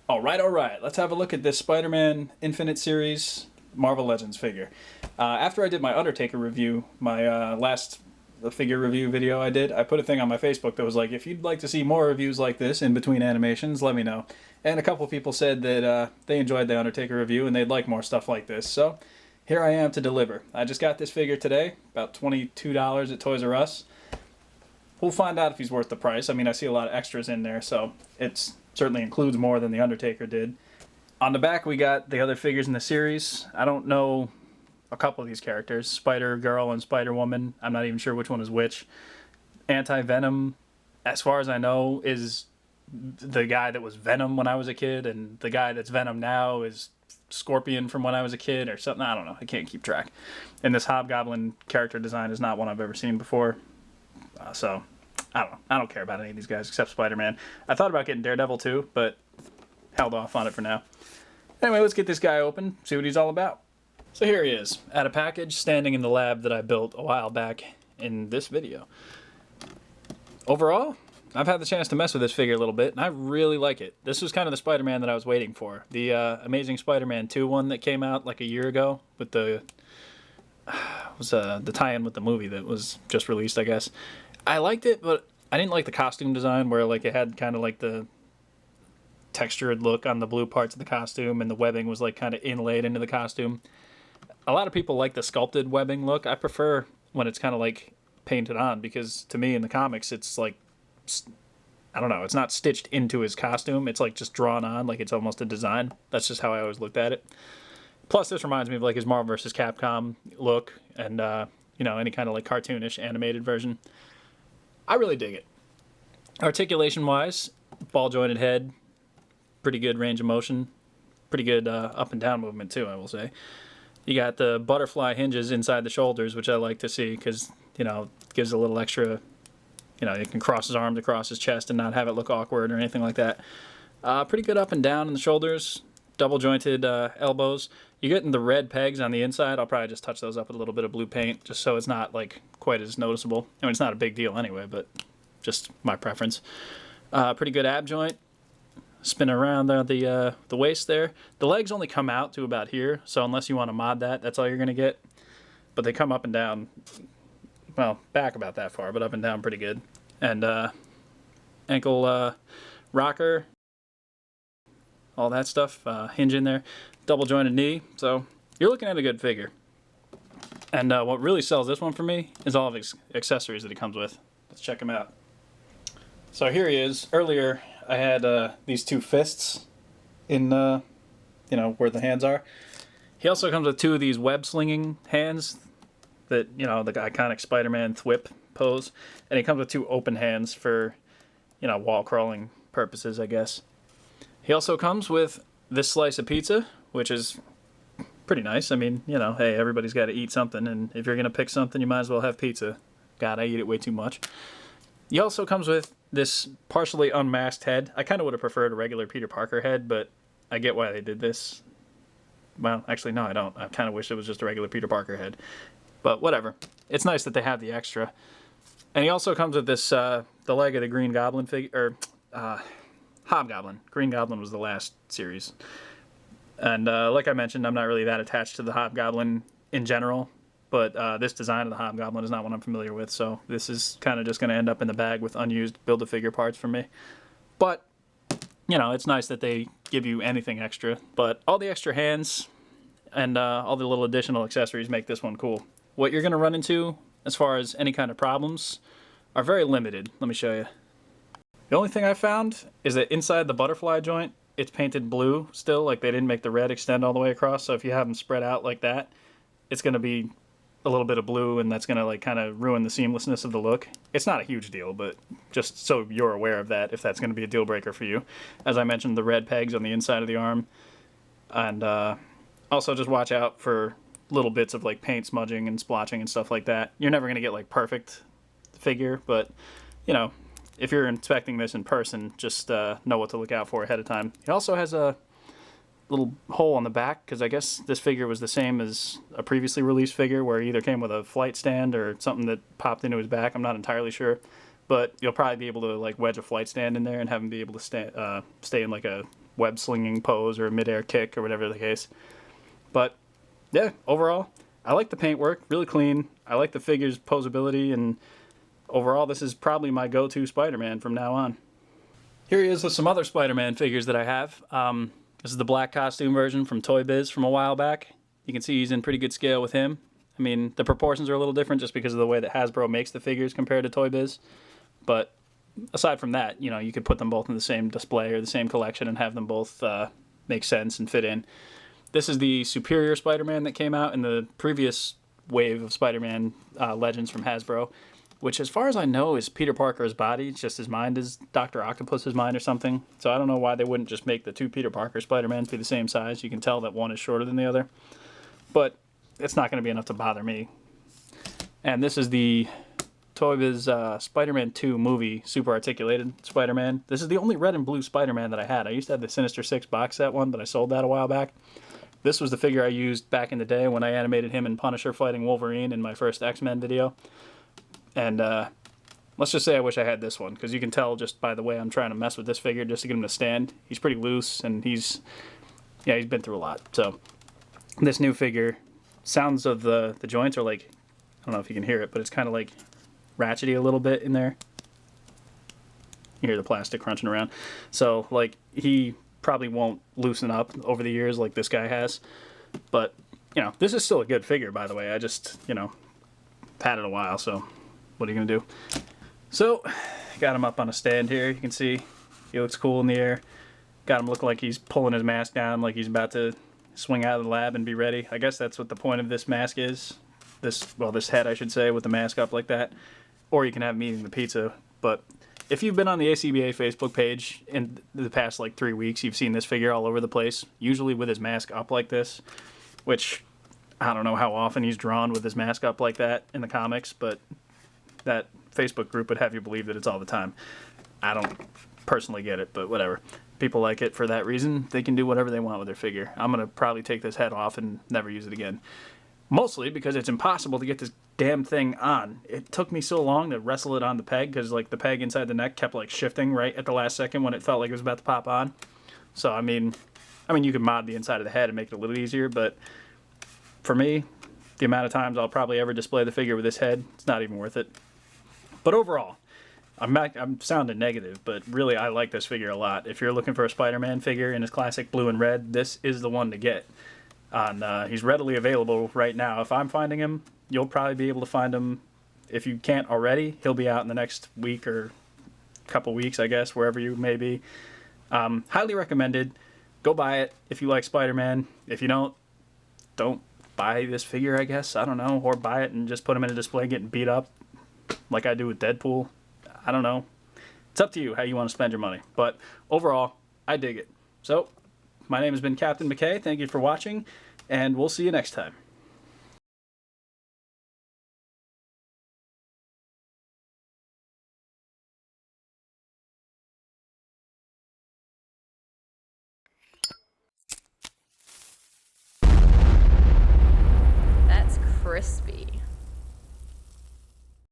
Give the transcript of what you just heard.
All right. Let's have a look at this Spider-Man Infinite Series Marvel Legends figure. After I did my Undertaker review, my last figure review video I put a thing on my Facebook that was like, if you'd like to see more reviews like this in between animations, let me know. And a couple people said that they enjoyed the Undertaker review and they'd like more stuff like this. So here I am to deliver. I just got this figure today, about $22 at Toys R Us. We'll find out if he's worth the price. I mean, I see a lot of extras in there, so it certainly includes more than the Undertaker did. On the back, we got the other figures in the series. I don't know a couple of these characters, Spider-Girl and Spider-Woman. I'm not even sure which one is which. Anti-Venom, as far as I know, is the guy that was Venom when I was a kid, and the guy that's Venom now is Scorpion from when I was a kid or something. I don't know. I can't keep track. And this Hobgoblin character design is not one I've ever seen before. So, I don't know. I don't care about any of these guys except Spider-Man. I thought about getting Daredevil too, but held off on it for now. Anyway, let's get this guy open, see what he's all about. So here he is, at a package standing in the lab that I built a while back in this video. Overall, I've had the chance to mess with this figure a little bit, and I really like it. This was kind of the Spider-Man that I was waiting for. The Amazing Spider-Man 2 one that came out like a year ago with the tie-in with the movie that was just released, I guess. I liked it, but I didn't like the costume design where like it had kind of like the textured look on the blue parts of the costume and the webbing was like kind of inlaid into the costume. A lot of people like the sculpted webbing look. I prefer when it's kind of like painted on because to me in the comics it's like, I don't know, it's not stitched into his costume. It's like just drawn on, like it's almost a design. That's just how I always looked at it. Plus this reminds me of like his Marvel vs. Capcom look and you know, any kind of like cartoonish animated version. I really dig it. Articulation wise, ball jointed head, pretty good range of motion, pretty good up and down movement too, I will say. You got the butterfly hinges inside the shoulders, which I like to see because, you know, it gives a little extra, you know, you can cross his arms across his chest and not have it look awkward or anything like that. Pretty good up and down in the shoulders, double jointed elbows. You're getting the red pegs on the inside. I'll probably just touch those up with a little bit of blue paint just so it's not like quite as noticeable. I mean, it's not a big deal anyway, but just my preference. Pretty good ab joint. Spin around the waist there. The legs only come out to about here, so unless you want to mod that, that's all you're going to get. But they come up and down, well, back about that far, but up and down pretty good. And ankle rocker, all that stuff, hinge in there. Double jointed knee, so you're looking at a good figure. And what really sells this one for me is all of his accessories that he comes with. Let's check him out. So here he is. Earlier I had these two fists in, you know, where the hands are. He also comes with two of these web slinging hands that, you know, the iconic Spider-Man thwip pose. And he comes with two open hands for, you know, wall crawling purposes, I guess. He also comes with this slice of pizza, which is pretty nice. I mean, you know, hey, everybody's got to eat something, and if you're going to pick something, you might as well have pizza. God, I eat it way too much. He also comes with this partially unmasked head. I kind of would have preferred a regular Peter Parker head, but I get why they did this. Well, actually, no, I don't. I kind of wish it was just a regular Peter Parker head. But whatever. It's nice that they have the extra. And he also comes with this, the leg of the Green Goblin figure, or Hobgoblin. Green Goblin was the last series. And like I mentioned, I'm not really that attached to the Hobgoblin in general, but this design of the Hobgoblin is not one I'm familiar with, so this is kind of just going to end up in the bag with unused Build-A-Figure parts for me. But, you know, it's nice that they give you anything extra, but all the extra hands and all the little additional accessories make this one cool. What you're going to run into, as far as any kind of problems, are very limited. Let me show you. The only thing I found is that inside the butterfly joint, it's painted blue still, like they didn't make the red extend all the way across, so if you have them spread out like that, it's going to be a little bit of blue, and that's going to like kind of ruin the seamlessness of the look. It's not a huge deal, but just so you're aware of that, if that's going to be a deal breaker for you. As I mentioned, the red pegs on the inside of the arm, and also just watch out for little bits of like paint smudging and splotching and stuff like that. You're never going to get like perfect figure, but you know, if you're inspecting this in person, just know what to look out for ahead of time. It also has a little hole on the back, because I guess this figure was the same as a previously released figure where he either came with a flight stand or something that popped into his back. I'm not entirely sure. But you'll probably be able to like wedge a flight stand in there and have him be able to stay in like a web slinging pose or a midair kick or whatever the case. But yeah, overall, I like the paintwork, really clean. I like the figure's posability, and overall, this is probably my go-to Spider-Man from now on. Here he is with some other Spider-Man figures that I have. This is the black costume version from Toy Biz from a while back. You can see he's in pretty good scale with him. I mean, the proportions are a little different just because of the way that Hasbro makes the figures compared to Toy Biz. But aside from that, you know, you could put them both in the same display or the same collection and have them both make sense and fit in. This is the Superior Spider-Man that came out in the previous wave of Spider-Man Legends from Hasbro, which, as far as I know, is Peter Parker's body. It's just his mind is Dr. Octopus's mind or something. So I don't know why they wouldn't just make the two Peter Parker Spider-Mans be the same size. You can tell that one is shorter than the other. But it's not going to be enough to bother me. And this is the Toy Biz Spider-Man 2 movie Super Articulated Spider-Man. This is the only red and blue Spider-Man that I had. I used to have the Sinister Six box set one, but I sold that a while back. This was the figure I used back in the day when I animated him and Punisher fighting Wolverine in my first X-Men video. And let's just say I wish I had this one, because you can tell just by the way I'm trying to mess with this figure just to get him to stand. He's pretty loose, and he's been through a lot. So this new figure, sounds of the joints are like, I don't know if you can hear it, but it's kind of like ratchety a little bit in there. You hear the plastic crunching around. So like he probably won't loosen up over the years like this guy has. But, you know, this is still a good figure, by the way. I just, you know, had it a while, so what are you going to do? So, got him up on a stand here. You can see he looks cool in the air. Got him looking like he's pulling his mask down, like he's about to swing out of the lab and be ready. I guess that's what the point of this mask is. This head, I should say, with the mask up like that. Or you can have him eating the pizza. But if you've been on the ACBA Facebook page in the past, like, 3 weeks, you've seen this figure all over the place, usually with his mask up like this, which I don't know how often he's drawn with his mask up like that in the comics, but that Facebook group would have you believe that it's all the time. I don't personally get it, but whatever. People like it for that reason. They can do whatever they want with their figure. I'm going to probably take this head off and never use it again. Mostly because it's impossible to get this damn thing on. It took me so long to wrestle it on the peg, because like the peg inside the neck kept like shifting right at the last second when it felt like it was about to pop on. So I mean you could mod the inside of the head and make it a little easier, but for me, the amount of times I'll probably ever display the figure with this head, it's not even worth it. But overall, I'm sounding negative, but really I like this figure a lot. If you're looking for a Spider-Man figure in his classic blue and red, this is the one to get. He's readily available right now. If I'm finding him, you'll probably be able to find him. If you can't already, he'll be out in the next week or couple weeks, I guess, wherever you may be. Highly recommended. Go buy it if you like Spider-Man. If you don't buy this figure, I guess. I don't know. Or buy it and just put him in a display getting beat up like I do with Deadpool. I don't know. It's up to you how you want to spend your money. But overall, I dig it. So, my name has been Captain McKay. Thank you for watching, and we'll see you next time.